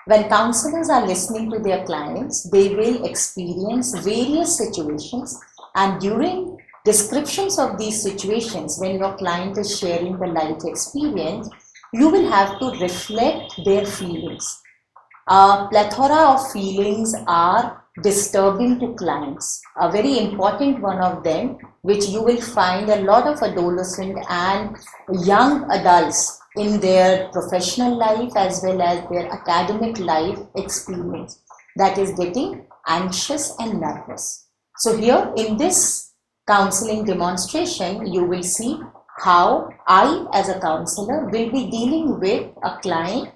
When counselors are listening to their clients, they will experience various situations, and during descriptions of these situations, when your client is sharing the life experience, you will have to reflect their feelings. A plethora of feelings are disturbing to clients. A very important one of them, which you will find a lot of adolescent and young adults in their professional life as well as their academic life experience, that is getting anxious and nervous. So here in this counseling demonstration, you will see how I as a counselor will be dealing with a client,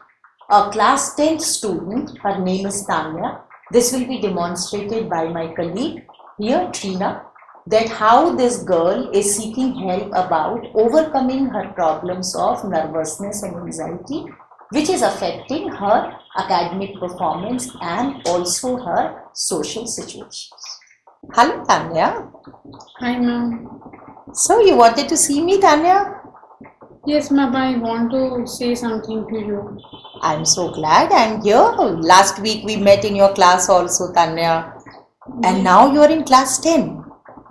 a class 10th student. Her name is Tanya. This will be demonstrated by my colleague here, Trina, that how this girl is seeking help about overcoming her problems of nervousness and anxiety, which is affecting her academic performance and also her social situations. Hello, Tanya. Hi, ma'am. So you wanted to see me, Tanya? Yes, ma'am, I want to say something to you. I'm so glad I'm here. Last week we met in your class also, Tanya. And now you're in class 10.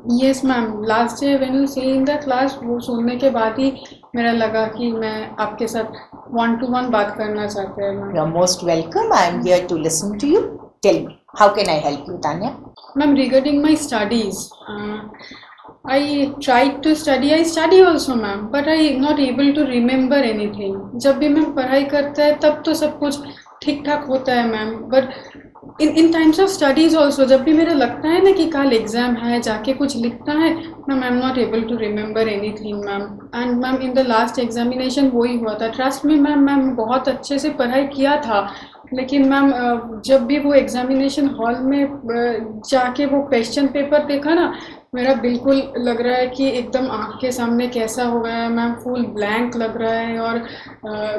Yes, ma'am. Last day when you say in the class, वो सुनने के बाद ही मेरा लगा कि मैं आपके साथ one to one बात करना चाहते हैं, ma'am. You're most welcome. I'm here to listen to you. Tell me, how can I help you, Tanya? Ma'am, regarding my studies, I tried to study. I study also, ma'am, but I not able to remember anything. जब भी ma'am पढ़ाई करता है तब तो सब कुछ ठीक ठाक होता है, ma'am. But in times of studies also, जब भी मेरा लगता है ना कि कल एग्जाम है, जाके कुछ लिखता है, ma'am, I am not able to remember anything, ma'am. And ma'am in the last examination वही हुआ था. ट्रस्ट में मैम बहुत अच्छे से पढ़ाई किया था, लेकिन मैम जब भी वो एग्जामिनेशन हॉल में जाके वो क्वेश्चन पेपर देखा ना, मेरा बिल्कुल लग रहा है कि एकदम आँख के सामने कैसा हो गया है, मैम. फुल ब्लैंक लग रहा है और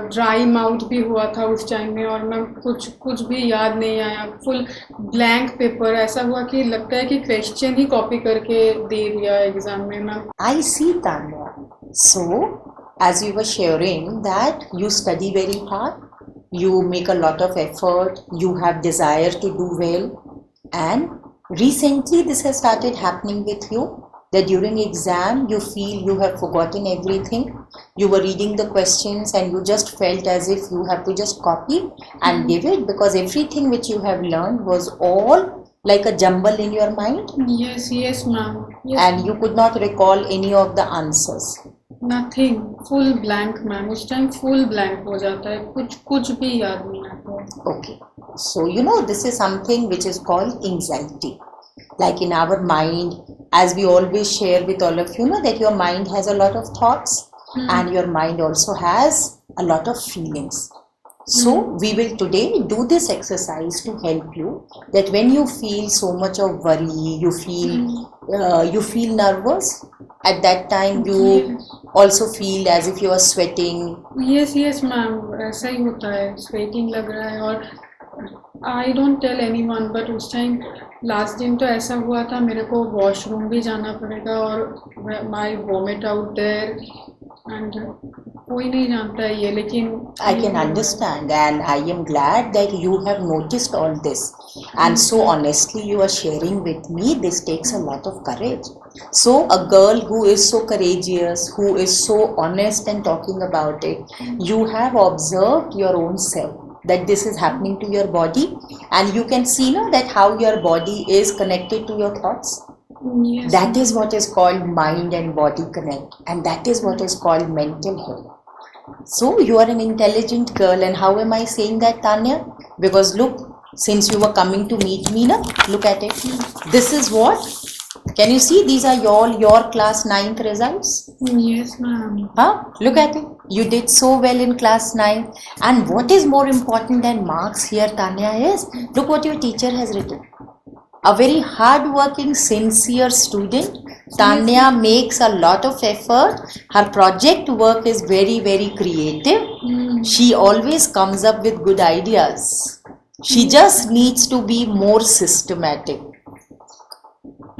ड्राई माउथ भी हुआ था उस टाइम में, और मैम कुछ भी याद नहीं आया. फुल ब्लैंक पेपर, ऐसा हुआ कि लगता है कि क्वेश्चन ही कॉपी करके दे दिया एग्जाम में, ma'am. I see, Tanya. So, as you were sharing that you study very hard, you make a lot of effort, you have desire to do well, and recently this has started happening with you, that during exam you feel you have forgotten everything. You were reading the questions and you just felt as if you have to just copy and give it, because everything which you have learned was all like a jumble in your mind. Yes, ma'am. Yes. And you could not recall any of the answers. Nothing, full blank, ma'am. उस time full blank हो जाता है, कुछ भी याद नहीं आता है. Okay, so this is something which is called anxiety. Like in our mind, as we always share with all of you, that your mind has a lot of thoughts and your mind also has a lot of feelings. So we will today do this exercise to help you, that when you feel so much of worry, you feel nervous. At that time you also feel as if you are sweating. Yes, ma'am, ऐसा ही होता है. Sweating लग रहा है, और I don't tell anyone, but उस time last दिन तो ऐसा हुआ था, मेरे को वॉशरूम भी जाना पड़ेगा और माई वॉमिट आउट देयर, एंड कोई नहीं जानता है ये, लेकिन I can understand, and I am glad that you have noticed all this, and so honestly you are sharing with me. This takes a lot of courage. So a girl who is so courageous, who is so honest and talking about it, you have observed your own self, that this is happening to your body, and you can see now that how your body is connected to your thoughts. yes, That is what is called mind and body connect, and that is what is called mental health. So you are an intelligent girl, and how am I saying that, Tanya? Because look, since you were coming to meet me, na, look at it. This is what? Can you see? These are your class 9th results. yes, ma'am. Look at it. You did so well in class 9. And what is more important than marks here, Tanya, is look what your teacher has written. A very hard-working, sincere student. Tanya makes a lot of effort. Her project work is very, very creative. She always comes up with good ideas. She just needs to be more systematic.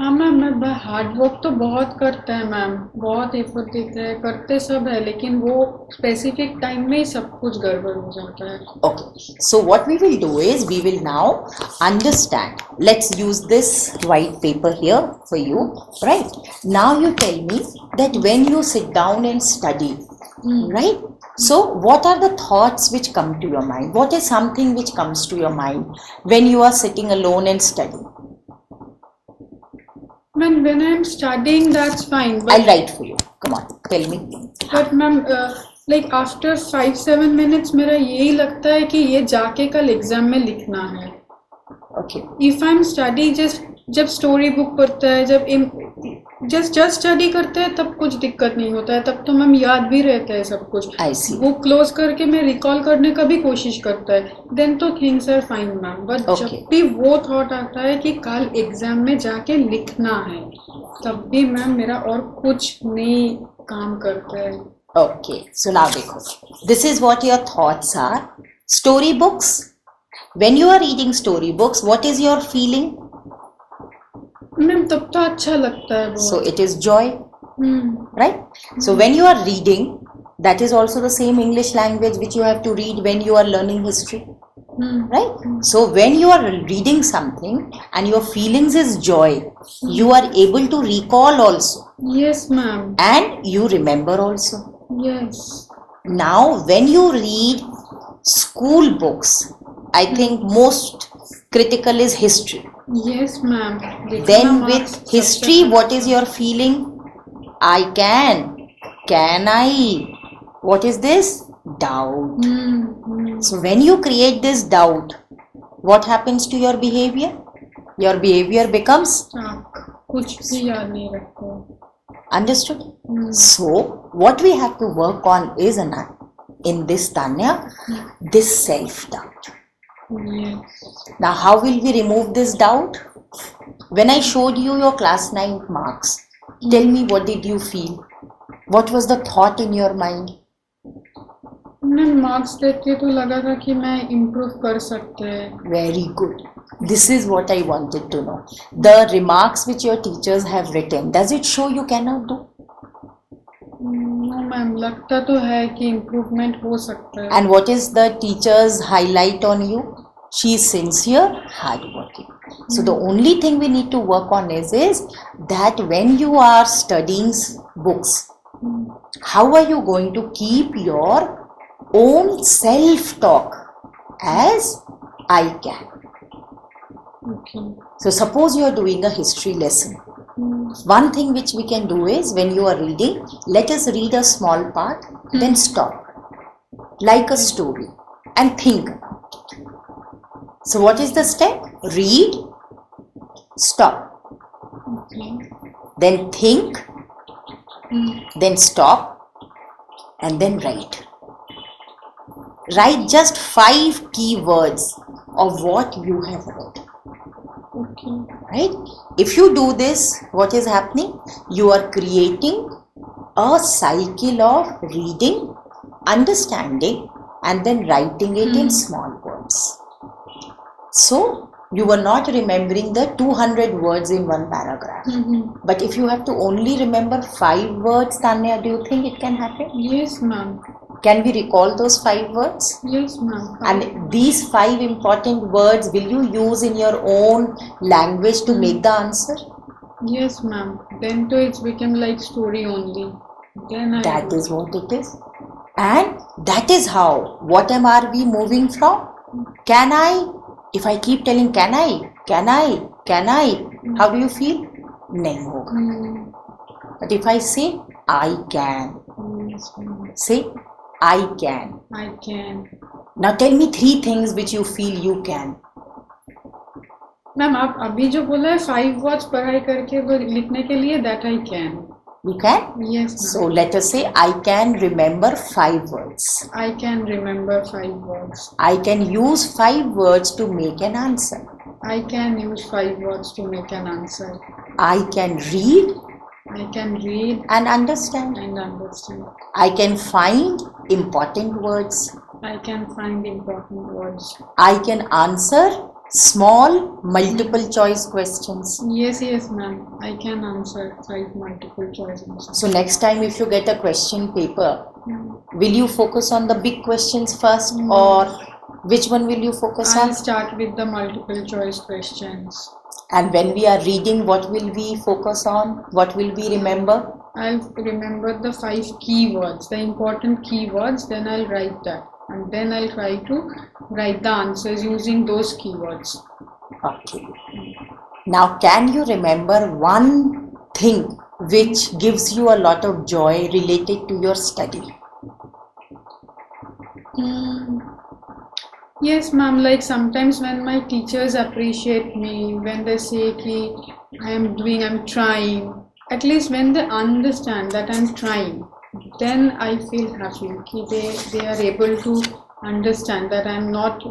हाँ ma'am, मैं hard work तो बहुत करता है ma'am, बहुत effort देते हैं, करते सब है, लेकिन वो स्पेसिफिक टाइम में ही सब कुछ गड़बड़ हो जाता है. Okay, so what we will do is we will now understand. Let's use this white paper here for you, right? Now you tell me that when you sit down and study, right? So what are the thoughts which come to your mind? What is something which comes to your mind when you are sitting alone and studying? Ma'am, when I'm studying, that's fine. I'll write for you. Come on, tell me. But ma'am, like after 5-7 minutes मेरा यही लगता है कि ये जाके कल exam में लिखना है. Okay. If I'm study जब स्टोरी बुक पढ़ता है, जब जस्ट स्टडी करते हैं तब कुछ दिक्कत नहीं होता है, तब तो मैम याद भी रहता है सब कुछ. I see. बुक क्लोज करके मैं रिकॉल करने का भी कोशिश करता है, देन तो things are fine ma'am. But Okay. जब भी वो थॉट आता है कि कल एग्जाम में जाके लिखना है, तब भी मैम मेरा और कुछ नहीं काम करता है. Okay, so now देखो, this is what your thoughts are. Storybooks. When you are reading storybooks, what is your feeling? Ma'am तब तो अच्छा लगता है So बहुत. it is joy, right? So when you are reading, that is also the same English language which you have to read when you are learning history, right? So when you are reading something and your feelings is joy, you are able to recall also Yes ma'am. and you remember also. Yes. Now when you read school books, I think most critical is history. Yes ma'am. Then with history, what is your feeling? I can I, what is this? Doubt. So when you create this doubt, what happens to your behavior? Your behavior becomes कुछ भी याद नहीं रखते. understood. So what we have to work on is in this Tanya, this self-doubt. Yes. Now how will we remove this doubt? When I showed you your class 9 marks, tell me, what did you feel? What was the thought in your mind? मैं marks देख के तो लगा था कि मैं improve कर सकते हैं. Very good. This is what I wanted to know. The remarks which your teachers have written, does it show you cannot do? No ma'am, लगता तो है कि इम्प्रूवमेंट हो सकता है. And what is the teacher's highlight on you? She is sincere, hardworking. So the only thing we need to work on is that when you are studying books, how are you going to keep your own self-talk as I can? Okay. So suppose you are doing a history lesson. One thing which we can do is, when you are reading, let us read a small part, then stop, like a story, and think about it. So what is the step? Read, stop, Okay. then think, then stop, and then write. Write just 5 keywords of what you have read. Okay. Right? If you do this, what is happening? You are creating a cycle of reading, understanding, and then writing it in small words. So you were not remembering the 200 words in one paragraph. But if you have to only remember 5 words, Tanya, do you think it can happen? Yes ma'am. Can we recall those 5 words? Yes ma'am. And these 5 important words, will you use in your own language to make the answer? Yes ma'am. Then to it's become like story only. Then That is what it is. And that is how, what are we moving from? Can I? If I keep telling can I, how do you feel? Nahi hoga. But if I say I can, Yes ma'am. say I can. I can. Now tell me 3 things which you feel you can. Ma'am आप अभी जो बोला है 5 words पढ़ाई करके वो लिखने के लिए, that I can. You can? Yes So ma'am. let us say I can remember 5 words. I can remember 5 words. I can use 5 words to make an answer. I can use 5 words to make an answer. I can read I can read and understand. and understand. I can find important words. I can find important words. I can answer Small multiple choice questions. Yes, ma'am. I can answer 5 multiple choices. So next time if you get a question paper, will you focus on the big questions first, or which one will you focus I'll on? start with the multiple choice questions. And when we are reading, what will we focus on? What will we remember? I'll remember the 5 keywords, the important keywords, then I'll write that. And then I'll try to write the answers using those keywords. Okay. Now, can you remember one thing which gives you a lot of joy related to your study? Yes, ma'am. Like sometimes when my teachers appreciate me, when they say ki I'm trying, at least when they understand that I'm trying, then I feel happy ki they are able to understand that I'm not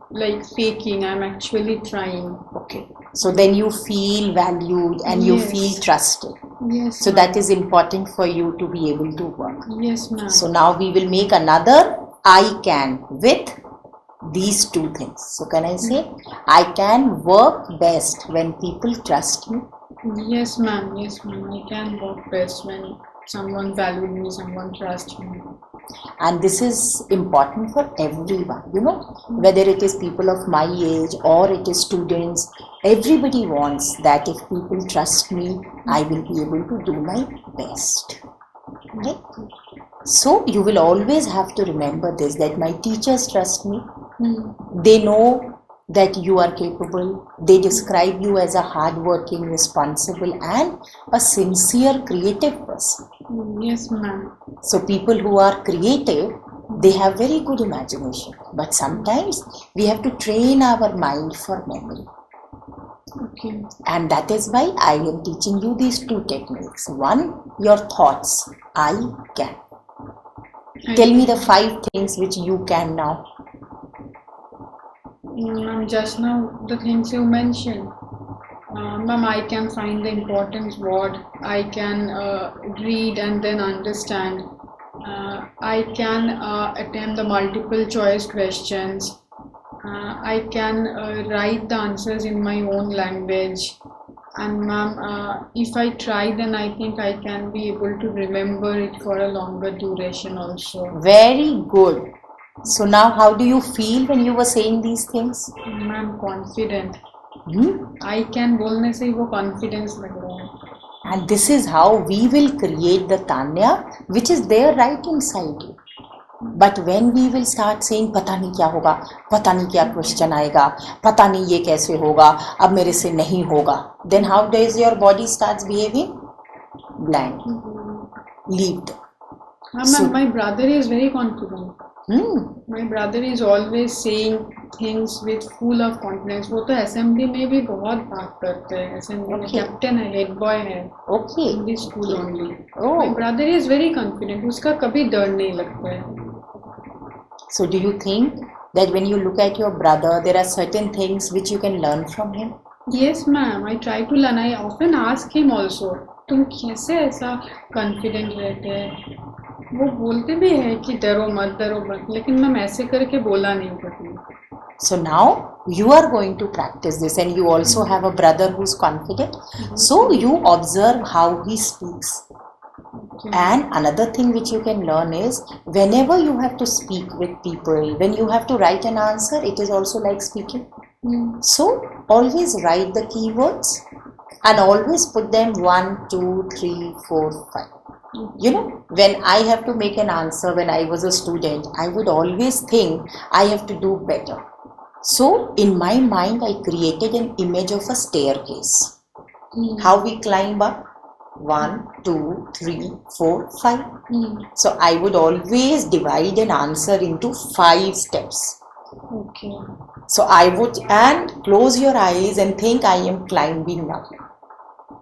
like faking, I'm actually trying. Okay. So then you feel valued and you Yes. feel trusted. Yes, So ma'am. that is important for you to be able to work. Yes, ma'am. So now we will make another I can with these 2 things. So can I say I can work best when people trust me? Yes, ma'am. Yes, ma'am. I can work best when someone values me, someone trusts me. And this is important for everyone, whether it is people of my age or it is students. Everybody wants that if people trust me, I will be able to do my best. Right? So you will always have to remember this, that my teachers trust me. They know that you are capable. They describe you as a hardworking, responsible and a sincere, creative person. Yes, ma'am. So people who are creative, they have very good imagination. But sometimes we have to train our mind for memory. Okay. And that is why I am teaching you these 2 techniques. One, your thoughts. I can. Tell me the 5 things which you can now. Ma'am, just now the things you mentioned. Ma'am, I can find the important word. I can read and then understand. I can attempt the multiple choice questions. I can write the answers in my own language. And ma'am, if I try, then I think I can be able to remember it for a longer duration also. Very good. So now how do you feel when you were saying these things? Ma'am, confident. I can बोलने से ही वो confidence लग रहा है. And this is how we will create the Tanya which is there right inside you. But when we will start saying पता नहीं क्या होगा, पता नहीं क्या question आएगा, पता नहीं ये कैसे होगा, अब मेरे से नहीं होगा, then how does your body starts behaving? Blank. Leave them. Ma'am, my brother is very confident. My brother is always saying things with full of confidence. वो तो assembly में भी बहुत बात करते हैं. Assembly में captain है, head boy है. Okay. In this school only. Oh. My brother is very confident. उसका कभी डर नहीं लगता है. So do you think that when you look at your brother, there are certain things which you can learn from him? Yes, ma'am. I try to learn. I often ask him also. तुम कैसे ऐसा confident रहते हैं? वो बोलते भी है कि डरो मत, लेकिन मैं ऐसे करके बोला नहीं कभी. So now you are going to practice this, and you also have a brother who's confident. So you observe how he speaks. Okay. And another thing which you can learn is whenever you have to speak with people, when you have to write an answer, it is also like speaking. So always write the keywords and always put them 1, 2, 3, 4, 5. When I have to make an answer when I was a student, I would always think I have to do better. So in my mind, I created an image of a staircase. How we climb up? 1, 2, 3, 4, 5. So I would always divide an answer into 5 steps. Okay. So I would, and close your eyes and think I am climbing up.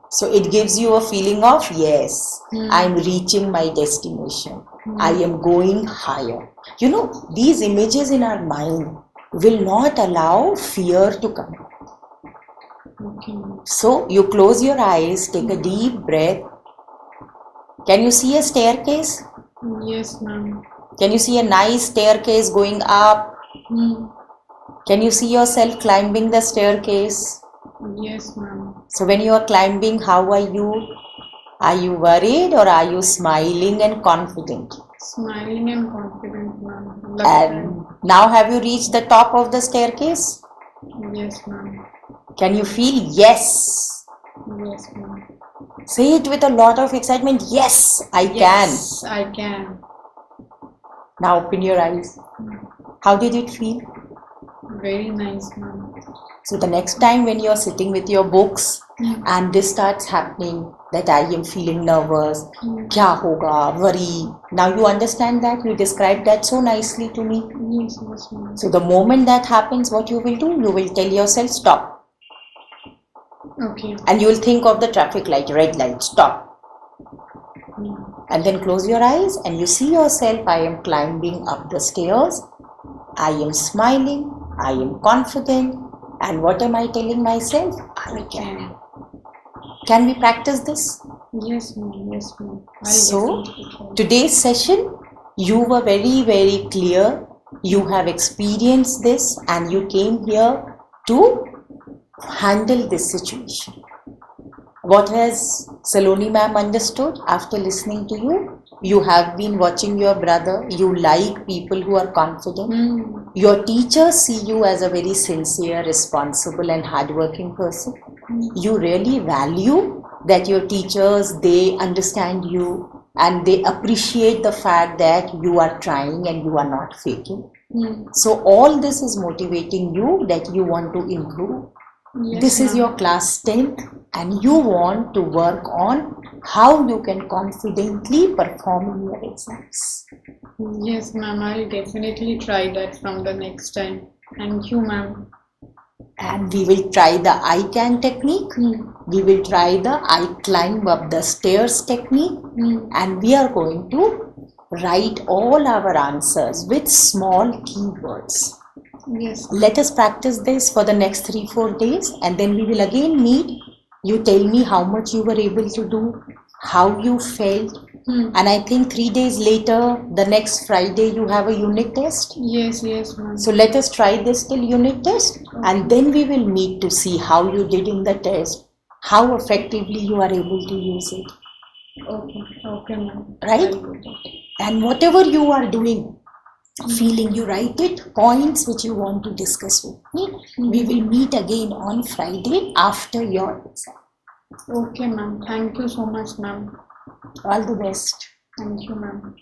So it gives you a feeling of, yes, I am reaching my destination. I am going higher. These images in our mind will not allow fear to come. Okay. So you close your eyes, take a deep breath. Can you see a staircase? Yes, ma'am. Can you see a nice staircase going up? Can you see yourself climbing the staircase? Yes, ma'am. So when you are climbing, how are you? Are you worried or are you smiling and confident? Smiling and confident, ma'am. And now have you reached the top of the staircase? Yes, ma'am. Can you feel yes? Yes, ma'am. Say it with a lot of excitement. Yes, I Yes, I can. can. Now open your eyes. How did it feel? Very nice, ma'am. So the next time when you are sitting with your books and this starts happening, that I am feeling nervous, kya hoga, worry. Now you understand that, you described that so nicely to me. Yes, yes, ma'am. So the moment that happens, what you will do? You will tell yourself stop. Okay. And you will think of the traffic light, red light, stop. And then close your eyes and you see yourself, I am climbing up the stairs. I am smiling, I am confident. And what am I telling myself? I can. Can we practice this? Yes, ma'am. Yes, ma'am. So, today's session, you were very, very clear. You have experienced this and you came here to handle this situation. What has Saloni ma'am understood after listening to you? You have been watching your brother. You like people who are confident. Your teachers see you as a very sincere, responsible and hardworking person. You really value that your teachers, they understand you and they appreciate the fact that you are trying and you are not faking. So all this is motivating you that you want to improve. Yes, This is ma'am. your class 10th and you want to work on how you can confidently perform in your exams. Yes, ma'am. I'll definitely try that from the next time. Thank you, ma'am. And we will try the I can technique. We will try the I climb up the stairs technique. And we are going to write all our answers with small keywords. Yes. Let us practice this for the next 3-4 days and then we will again meet. You tell me how much you were able to do, how you felt. And I think 3 days later, the next Friday, you have a unit test. Yes, yes, ma'am. So let us try this till unit test and then we will meet to see how you did in the test, how effectively you are able to use it. Okay, okay, ma'am. Right? I'll do that. And whatever you are doing, feeling, you write it, points which you want to discuss with me. We will meet again on Friday after your exam. Okay, ma'am. Thank you so much, ma'am. All the best. Thank you, ma'am.